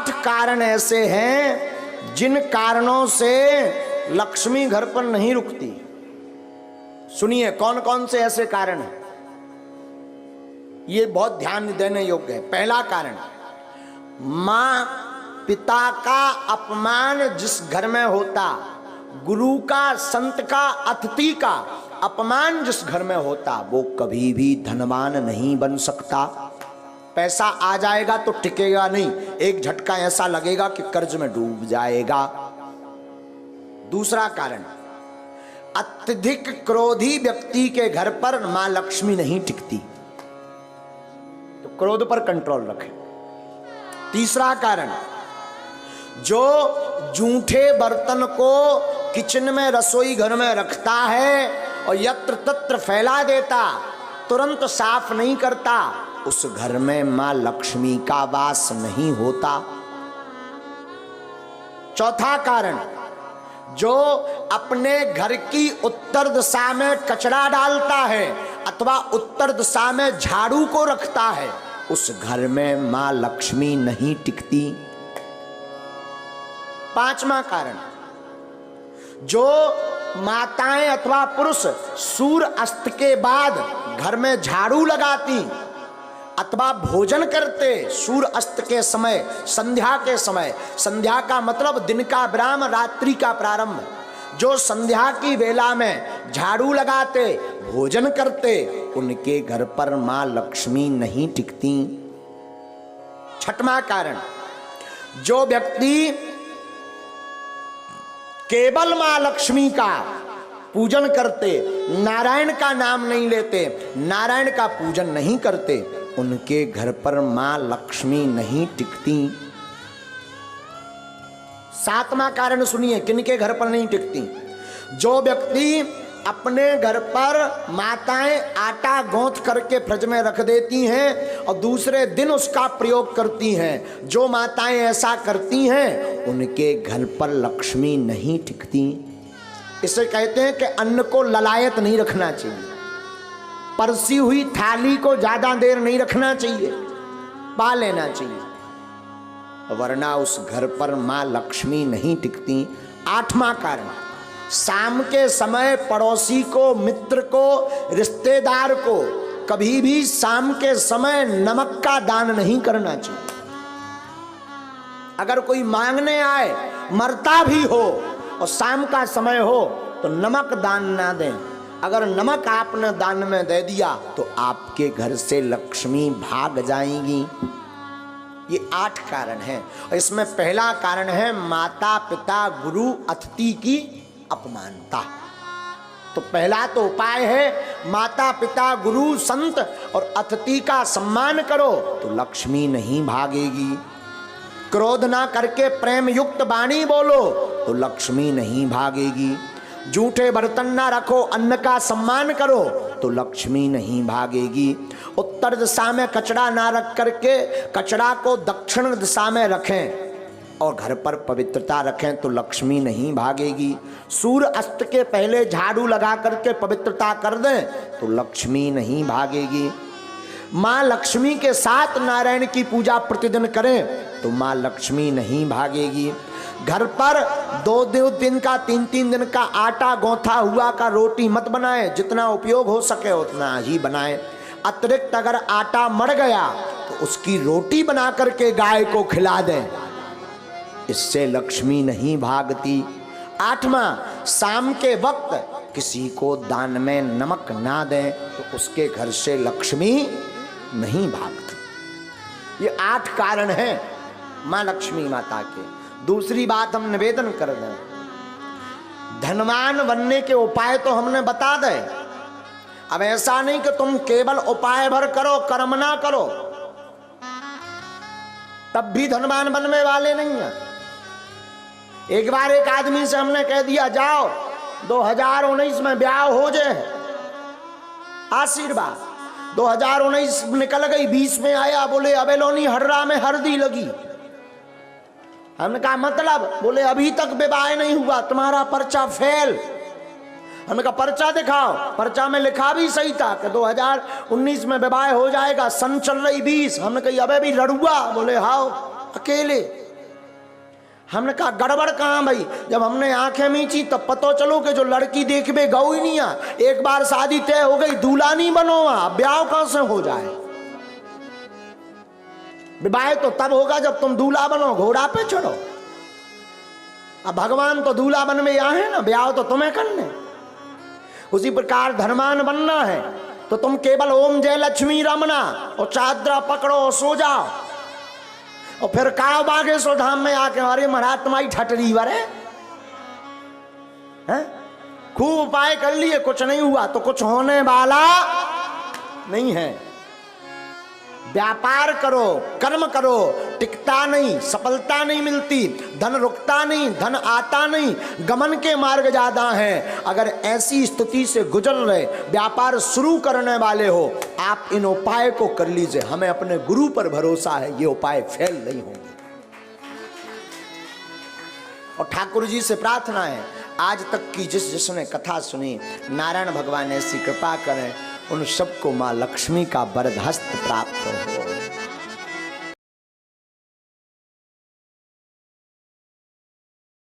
8 कारण ऐसे हैं जिन कारणों से लक्ष्मी घर पर नहीं रुकती। सुनिए कौन कौन से ऐसे कारण हैं, ये बहुत ध्यान देने योग्य है। पहला कारण, मां पिता का अपमान जिस घर में होता, गुरु का, संत का, अतिथि का अपमान जिस घर में होता, वो कभी भी धनवान नहीं बन सकता। पैसा आ जाएगा तो टिकेगा नहीं, एक झटका ऐसा लगेगा कि कर्ज में डूब जाएगा। दूसरा कारण, अत्यधिक क्रोधी व्यक्ति के घर पर मां लक्ष्मी नहीं टिकती, तो क्रोध पर कंट्रोल रखें। तीसरा कारण, जो जूठे बर्तन को किचन में, रसोई घर में रखता है और यत्र तत्र फैला देता, तुरंत साफ नहीं करता, उस घर में मां लक्ष्मी का वास नहीं होता। चौथा कारण, जो अपने घर की उत्तर दिशा में कचरा डालता है अथवा उत्तर दिशा में झाड़ू को रखता है, उस घर में मां लक्ष्मी नहीं टिकती। पांचवा कारण, जो माताएं अथवा पुरुष सूर्य अस्त के बाद घर में झाड़ू लगाती अथवा भोजन करते सूर्य अस्त के समय, संध्या के समय, संध्या का मतलब दिन का विराम, रात्रि का प्रारंभ, जो संध्या की वेला में झाड़ू लगाते, भोजन करते, उनके घर पर मां लक्ष्मी नहीं टिकती। छठवां कारण, जो व्यक्ति केवल मां लक्ष्मी का पूजन करते, नारायण का नाम नहीं लेते, नारायण का पूजन नहीं करते, उनके घर पर मां लक्ष्मी नहीं टिकती। सातवां कारण सुनिए, किनके घर पर नहीं टिकती, जो व्यक्ति अपने घर पर माताएं आटा गूंथ करके फ्रिज में रख देती हैं और दूसरे दिन उसका प्रयोग करती हैं, जो माताएं ऐसा करती हैं उनके घर पर लक्ष्मी नहीं टिकती। इसे कहते हैं कि अन्न को ललायत नहीं रखना चाहिए, परसी हुई थाली को ज्यादा देर नहीं रखना चाहिए, पा लेना चाहिए, वरना उस घर पर मां लक्ष्मी नहीं टिकती। आठवां कारण, शाम के समय पड़ोसी को, मित्र को, रिश्तेदार को कभी भी शाम के समय नमक का दान नहीं करना चाहिए। अगर कोई मांगने आए, मरता भी हो और शाम का समय हो, तो नमक दान ना दें। अगर नमक आपने दान में दे दिया तो आपके घर से लक्ष्मी भाग जाएंगी। ये 8 कारण हैं और इसमें पहला कारण है माता पिता गुरु अतिथि की अपमानता। तो पहला तो उपाय है माता पिता गुरु संत और अतिथि का सम्मान करो तो लक्ष्मी नहीं भागेगी। क्रोध ना करके प्रेम युक्त वाणी बोलो तो लक्ष्मी नहीं भागेगी। जूठे बर्तन ना रखो, अन्न का सम्मान करो तो लक्ष्मी नहीं भागेगी। उत्तर दिशा में कचरा ना रख करके कचरा को दक्षिण दिशा में रखें और घर पर पवित्रता रखें तो लक्ष्मी नहीं भागेगी। सूर्य अस्त के पहले झाड़ू लगा करके पवित्रता कर दें तो लक्ष्मी नहीं भागेगी। माँ लक्ष्मी के साथ नारायण की पूजा प्रतिदिन करें तो माँ लक्ष्मी नहीं भागेगी। घर पर 2-2 दिन का 3-3 दिन का आटा गौथा हुआ का रोटी मत बनाएं, जितना उपयोग हो सके उतना ही बनाएं। अतिरिक्त अगर आटा मर गया तो उसकी रोटी बना करके गाय को खिला दें, इससे लक्ष्मी नहीं भागती। 8वां, शाम के वक्त किसी को दान में नमक ना दें तो उसके घर से लक्ष्मी नहीं भागती। ये 8 कारण हैं माँ लक्ष्मी माता के। दूसरी बात हम निवेदन कर दें, धनवान बनने के उपाय तो हमने बता दे। अब ऐसा नहीं कि तुम केवल उपाय भर करो, कर्म ना करो, तब भी धनवान बनने वाले नहीं है। एक बार एक आदमी से हमने कह दिया जाओ 2019 में ब्याह हो जाए, आशीर्वाद। 2019 निकल गई, 20 में आया, बोले अबेलोनी हर्रा में हल्दी लगी। हमने कहा मतलब? बोले अभी तक विवाह नहीं हुआ, तुम्हारा पर्चा फेल। हमने कहा पर्चा दिखाओ। पर्चा में लिखा भी सही था कि 2019 में विवाह हो जाएगा, सन चल रही 20। हमने कहा अबे भी लड़ुआ? बोले हाँ अकेले। हमने कहा गड़बड़ कहाँ भाई, जब हमने आंखें मीची तब पतो चलो कि जो लड़की देखबे गौ ही नहीं आ, एक बार शादी तय हो गई दूल्हा नहीं बनो, ब्याह कहां से हो जाए। विवाह तो तब होगा जब तुम दूल्हा बनो, घोड़ा पे चढ़ो। अब भगवान तो दूल्हा बन में यहाँ है ना, ब्याह तो तुम्हें करने। उसी प्रकार धर्मान बनना है तो तुम केवल ओम जय लक्ष्मी रमना और चादरा पकड़ो और सो जाओ, और फिर काव बागेश्वर धाम में आके अरे महाराज तुम्हारी ठटरी वरे हैं, खूब उपाय कर लिए कुछ नहीं हुआ तो कुछ होने वाला नहीं है। व्यापार करो, कर्म करो, टिकता नहीं, सफलता नहीं मिलती, धन रुकता नहीं, धन आता नहीं, गमन के मार्ग ज्यादा हैं। अगर ऐसी स्थिति से गुजर रहे, व्यापार शुरू करने वाले हो, आप इन उपाय को कर लीजिए। हमें अपने गुरु पर भरोसा है, ये उपाय फेल नहीं होंगे। और ठाकुर जी से प्रार्थना है, आज तक की जिसने कथा सुनी, नारायण भगवान ऐसी कृपा करें उन सबको मां लक्ष्मी का वरद हस्त प्राप्त हो।